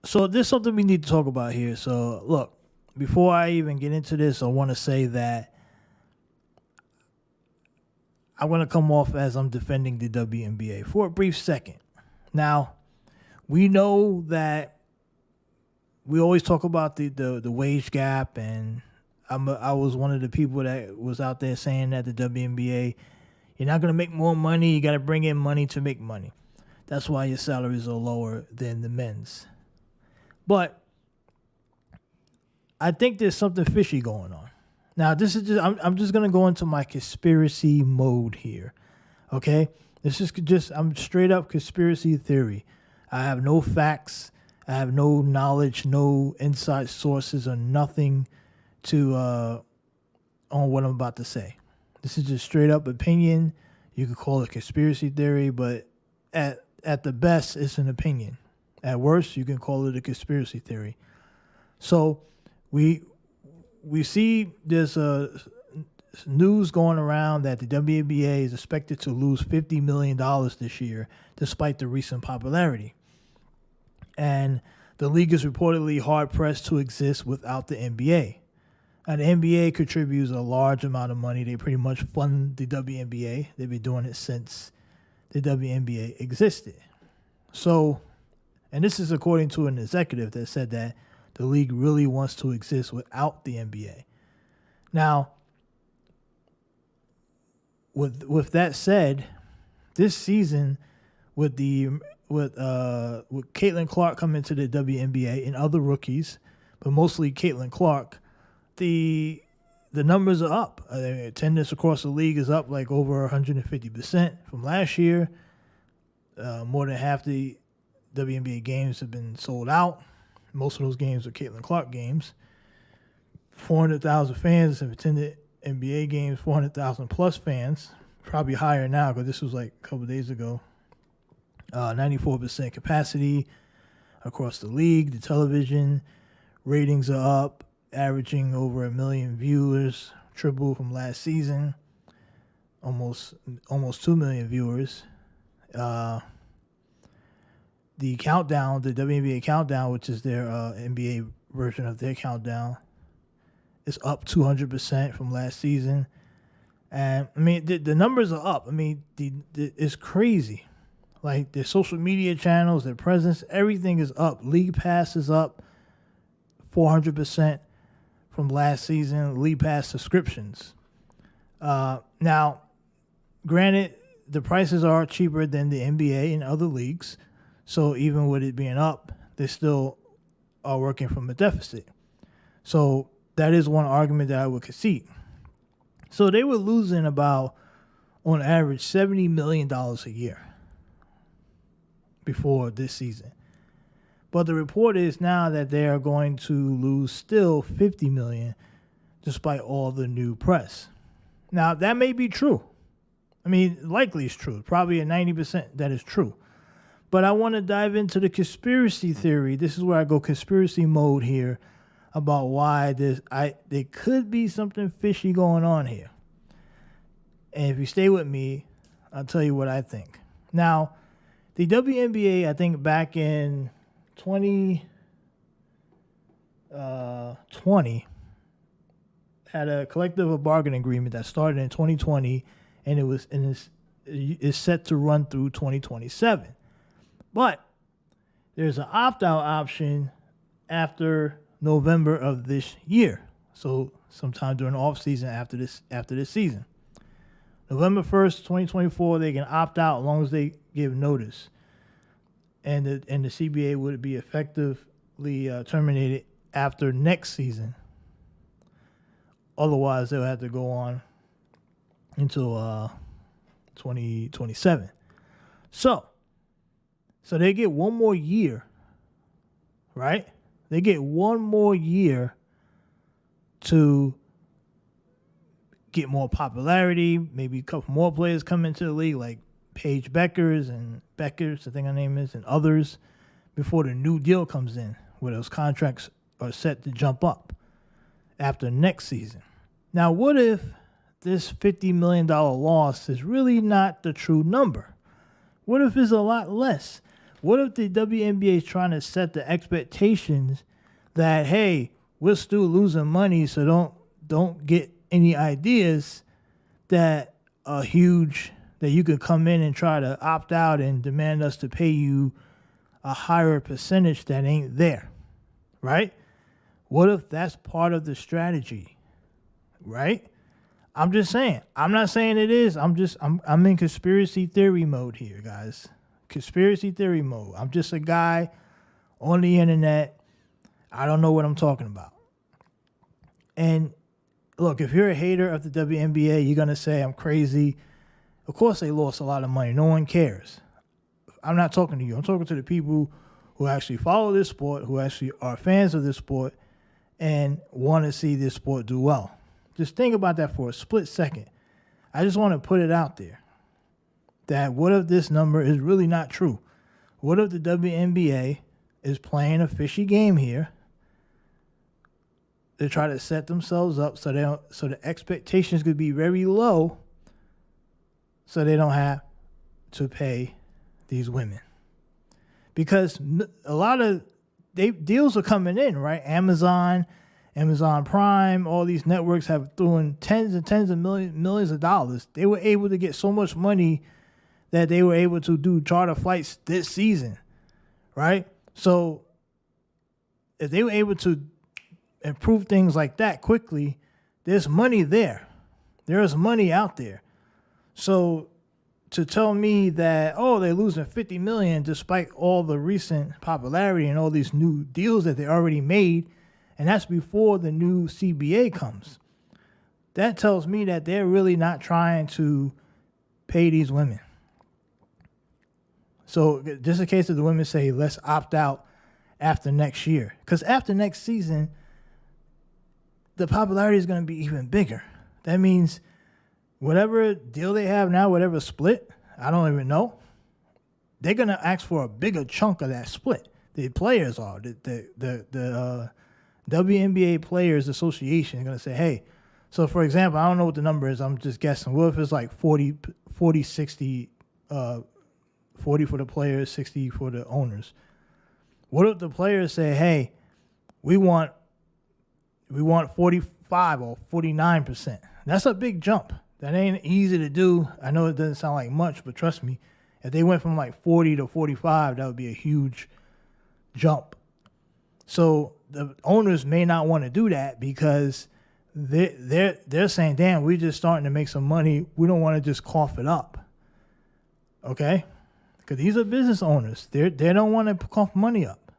So there's something we need to talk about here. So look, before I even get into this, I want to say that I want to come off as I'm defending the WNBA for a brief second. Now, we know that we always talk about the wage gap, and I was one of the people that was out there saying that the WNBA, you're not going to make more money, you got to bring in money to make money. That's why your salaries are lower than the men's. But I think there's something fishy going on. Now, this is just I'm just gonna go into my conspiracy mode here. Okay? This is just I'm straight up conspiracy theory. I have no facts, I have no knowledge, no inside sources or nothing to on what I'm about to say. This is just straight up opinion. You could call it conspiracy theory, but at the best, it's an opinion. At worst, you can call it a conspiracy theory. So we see there's news going around that the WNBA is expected to lose $50 million this year, despite the recent popularity. And the league is reportedly hard-pressed to exist without the NBA. And the NBA contributes a large amount of money. They pretty much fund the WNBA. They've been doing it since the WNBA existed. So, and this is according to an executive that said that the league really wants to exist without the NBA. Now, with that said, this season with Caitlin Clark coming to the WNBA and other rookies, but mostly Caitlin Clark, the numbers are up. Attendance across the league is up like over 150% from last year. More than half the WNBA games have been sold out. Most of those games are Caitlin Clark games. 400,000 fans have attended NBA games, 400,000 plus fans. Probably higher now because this was like a couple of days ago. 94% capacity across the league. The television ratings are up, averaging over 1 million viewers, triple from last season. Almost 2 million viewers. The countdown, the WNBA countdown, which is their NBA version of their countdown, is up 200% from last season. And I mean, the numbers are up. I mean, it's crazy. Like their social media channels, their presence, everything is up. League Pass is up 400% from last season. League Pass subscriptions. Now, granted, the prices are cheaper than the NBA and other leagues. So even with it being up, they still are working from a deficit. So that is one argument that I would concede. So they were losing about, on average, $70 million a year before this season. But the report is now that they are going to lose still $50 million despite all the new press. Now, that may be true. I mean, likely it's true. Probably at 90% that is true. But I want to dive into the conspiracy theory. This is where I go conspiracy mode here about why there could be something fishy going on here. And if you stay with me, I'll tell you what I think. Now, the WNBA, I think back in 2020, had a collective bargaining agreement that started in 2020, and it's set to run through 2027. But there's an opt-out option after November of this year. So sometime during the off-season after this season. November 1st, 2024, they can opt out as long as they give notice. And the CBA would be effectively terminated after next season. Otherwise, they'll have to go on until 2027. So they get one more year, right? They get one more year to get more popularity. Maybe a couple more players come into the league, like Paige Beckers, I think her name is, and others, before the new deal comes in, where those contracts are set to jump up after next season. Now, what if this $50 million loss is really not the true number? What if it's a lot less? What if the WNBA is trying to set the expectations that, hey, we're still losing money, so don't get any ideas that are huge, that you could come in and try to opt out and demand us to pay you a higher percentage that ain't there, right? What if that's part of the strategy, right? I'm just saying. I'm not saying it is. I'm in conspiracy theory mode here, guys. Conspiracy theory mode. I'm just a guy on the internet. I don't know what I'm talking about. And look, if you're a hater of the WNBA, you're going to say I'm crazy. Of course they lost a lot of money. No one cares. I'm not talking to you. I'm talking to the people who actually follow this sport, who actually are fans of this sport and want to see this sport do well. Just think about that for a split second. I just want to put it out there that what if this number is really not true? What if the WNBA is playing a fishy game here? They try to set themselves up so the expectations could be very low, so they don't have to pay these women. Because a lot of deals are coming in, right? Amazon Prime, all these networks have thrown tens and tens of millions of dollars. They were able to get so much money that they were able to do charter flights this season, right? So if they were able to improve things like that quickly, there's money there. There is money out there. So to tell me that, oh, they're losing $50 million despite all the recent popularity and all these new deals that they already made, and that's before the new CBA comes, that tells me that they're really not trying to pay these women. So just in case of the women say, let's opt out after next year. Because after next season, the popularity is going to be even bigger. That means whatever deal they have now, whatever split, I don't even know, they're going to ask for a bigger chunk of that split. The players are. The WNBA Players Association is going to say, hey, so for example, I don't know what the number is. I'm just guessing. What if it's like 40, 60, 40 for the players, 60 for the owners? What if the players say, hey, we want 45 or 49%? That's a big jump. That ain't easy to do. I know it doesn't sound like much, but trust me, if they went from like 40 to 45, that would be a huge jump. So the owners may not want to do that because they're saying, damn, we're just starting to make some money. We don't want to just cough it up. Okay? Because these are business owners. They don't want to cough money up.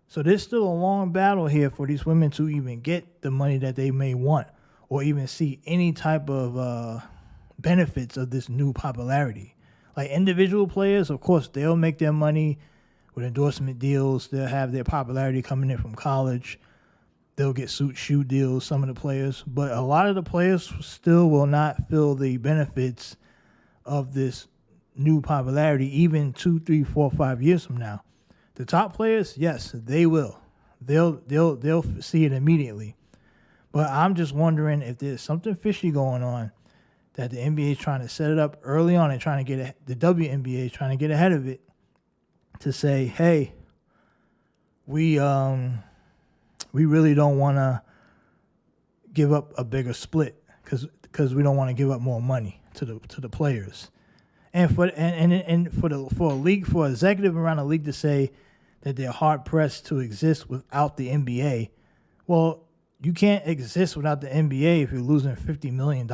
So there's still a long battle here for these women to even get the money that they may want or even see any type of benefits of this new popularity. Like individual players, of course, they'll make their money with endorsement deals. They'll have their popularity coming in from college. They'll get shoe deals, some of the players. But a lot of the players still will not feel the benefits of this new popularity even 2, 3, 4, 5 years from now. The top players, yes, they will. They'll see it immediately. But I'm just wondering if there's something fishy going on that the NBA is trying to set it up early on and trying to get the WNBA is trying to get ahead of it to say, hey, we really don't want to give up a bigger split because we don't want to give up more money to the players. And for a league, for executive around the league to say that they're hard pressed to exist without the NBA, well, you can't exist without the NBA if you're losing $50 million.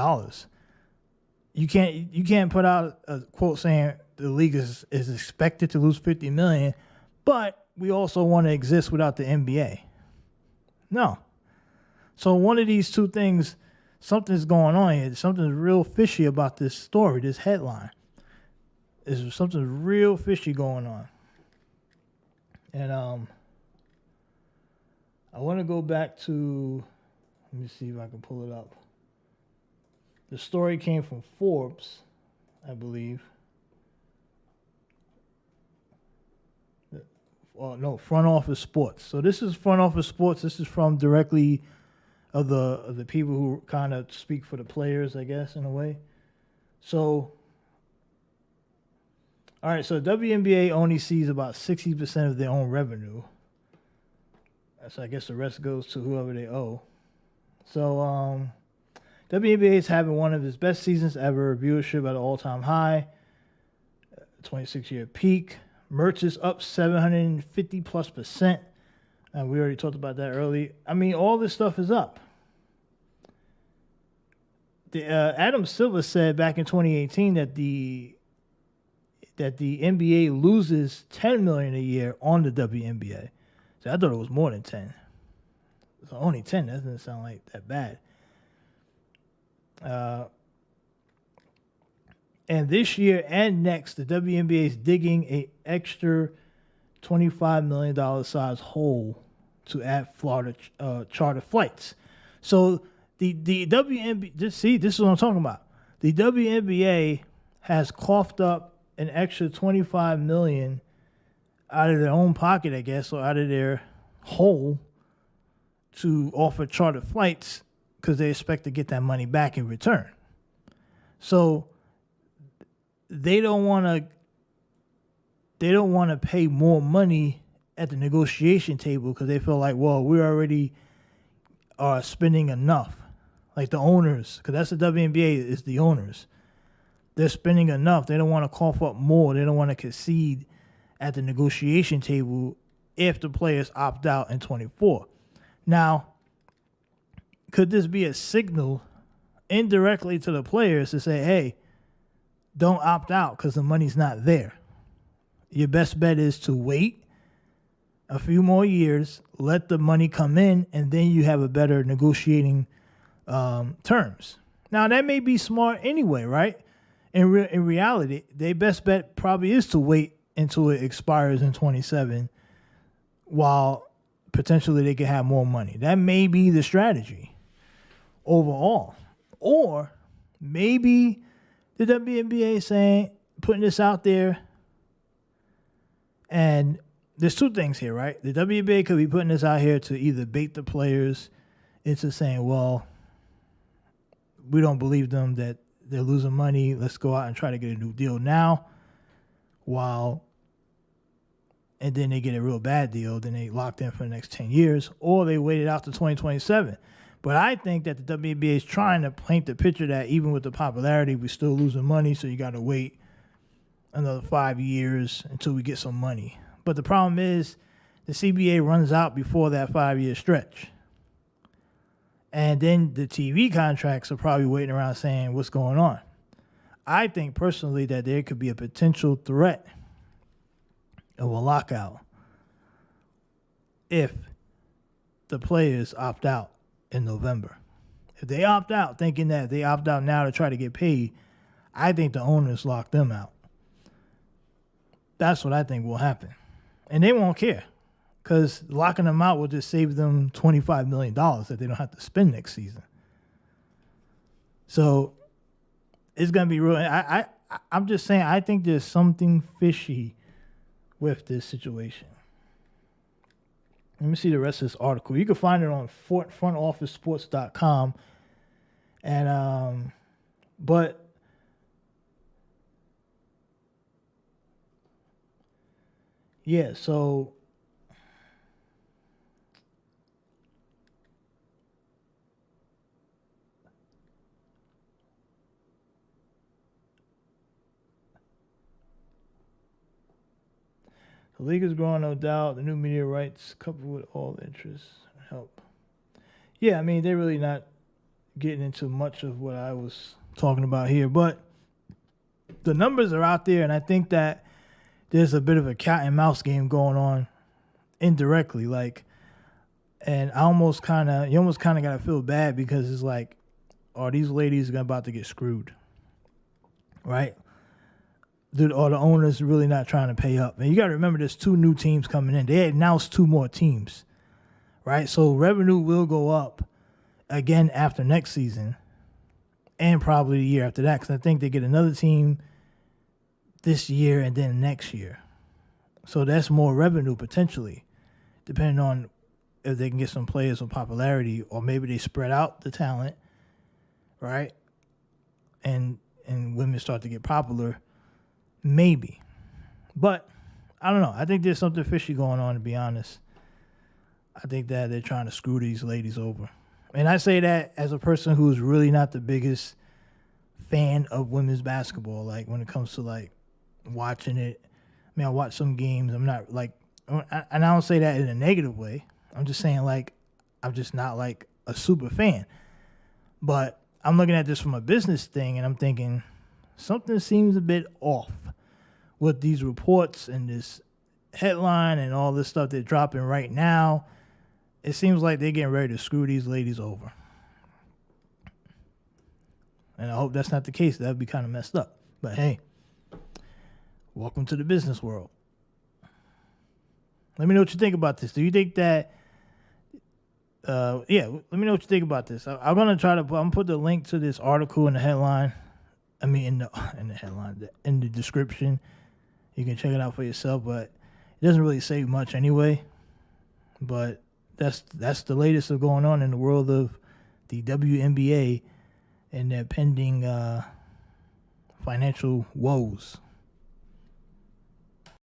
You can't put out a quote saying the league is expected to lose $50 million, but we also want to exist without the NBA. No. So one of these two things, something's going on here. Something's real fishy about this story, this headline. There's something real fishy going on. And I want to go back to, let me see if I can pull it up. The story came from Forbes, I believe. No, Front Office Sports. So this is Front Office Sports. This is from directly of the people who kind of speak for the players, I guess, in a way. So All right, so WNBA only sees about 60% of their own revenue. So I guess the rest goes to whoever they owe. So WNBA is having one of its best seasons ever. Viewership at an all-time high, 26-year peak. Merch is up 750+%. And we already talked about that early. I mean, all this stuff is up. Adam Silver said back in 2018 that the NBA loses $10 million a year on the WNBA. So I thought it was more than 10. So only 10. That doesn't sound like that bad. And this year and next, the WNBA is digging an extra $25 million size hole to add Florida charter flights. So the WNBA, this is what I'm talking about. The WNBA has coughed up an extra $25 million out of their own pocket, I guess, or out of their hole to offer charter flights because they expect to get that money back in return. So they don't want to pay more money at the negotiation table because they feel like, well, we already are spending enough. Like the owners, because that's the WNBA, is the owners. They're spending enough. They don't want to cough up more. They don't want to concede at the negotiation table if the players opt out in 24. Now, could this be a signal indirectly to the players to say, hey, don't opt out because the money's not there? Your best bet is to wait a few more years, let the money come in, and then you have a better negotiating terms. Now, that may be smart anyway, right? In reality, their best bet probably is to wait until it expires in 27 while potentially they can have more money. That may be the strategy overall. Or maybe the WNBA is saying, putting this out there, and there's two things here, right? The WNBA could be putting this out here to either bait the players into saying, well, we don't believe them that they're losing money. Let's go out and try to get a new deal now. And then they get a real bad deal. Then they locked in for the next 10 years. Or they waited out to 2027. But I think that the WNBA is trying to paint the picture that even with the popularity, we're still losing money. So you got to wait another 5 years until we get some money. But the problem is the CBA runs out before that 5-year stretch. And then the TV contracts are probably waiting around saying, what's going on? I think personally that there could be a potential threat of a lockout if the players opt out in November. If they opt out thinking that they opt out now to try to get paid, I think the owners lock them out. That's what I think will happen. And they won't care. Because locking them out will just save them $25 million that they don't have to spend next season. So it's going to be real. I'm just saying, I think there's something fishy with this situation. Let me see the rest of this article. You can find it on frontofficesports.com. And, but yeah, so the league is growing, no doubt. The new media rights, coupled with all the interests, help. Yeah, I mean, they're really not getting into much of what I was talking about here. But the numbers are out there, and I think that there's a bit of a cat and mouse game going on indirectly. And you almost kind of got to feel bad because it's like, are these ladies about to get screwed? Right? Are the owners really not trying to pay up? And you got to remember there's 2 new teams coming in. They announced 2 more teams, right? So revenue will go up again after next season and probably the year after that because I think they get another team this year and then next year. So that's more revenue potentially, depending on if they can get some players with popularity or maybe they spread out the talent, right? And women start to get popular. Maybe. But I don't know. I think there's something fishy going on, to be honest. I think that they're trying to screw these ladies over. And I say that as a person who's really not the biggest fan of women's basketball. Like, when it comes to, like, watching it. I mean, I watch some games. I'm not, like, and I don't say that in a negative way. I'm just saying, like, I'm just not, like, a super fan. But I'm looking at this from a business thing, and I'm thinking something seems a bit off with these reports and this headline and all this stuff they're dropping right now. It seems like they're getting ready to screw these ladies over. And I hope that's not the case. That would be kind of messed up. But hey, welcome to the business world. Let me know what you think about this. Do you think that, let me know what you think about this. I'm going to I'm going to put the link to this article in the headline. I mean, in the headline, in the description. You can check it out for yourself, but it doesn't really say much anyway. But that's the latest of going on in the world of the WNBA and their pending financial woes.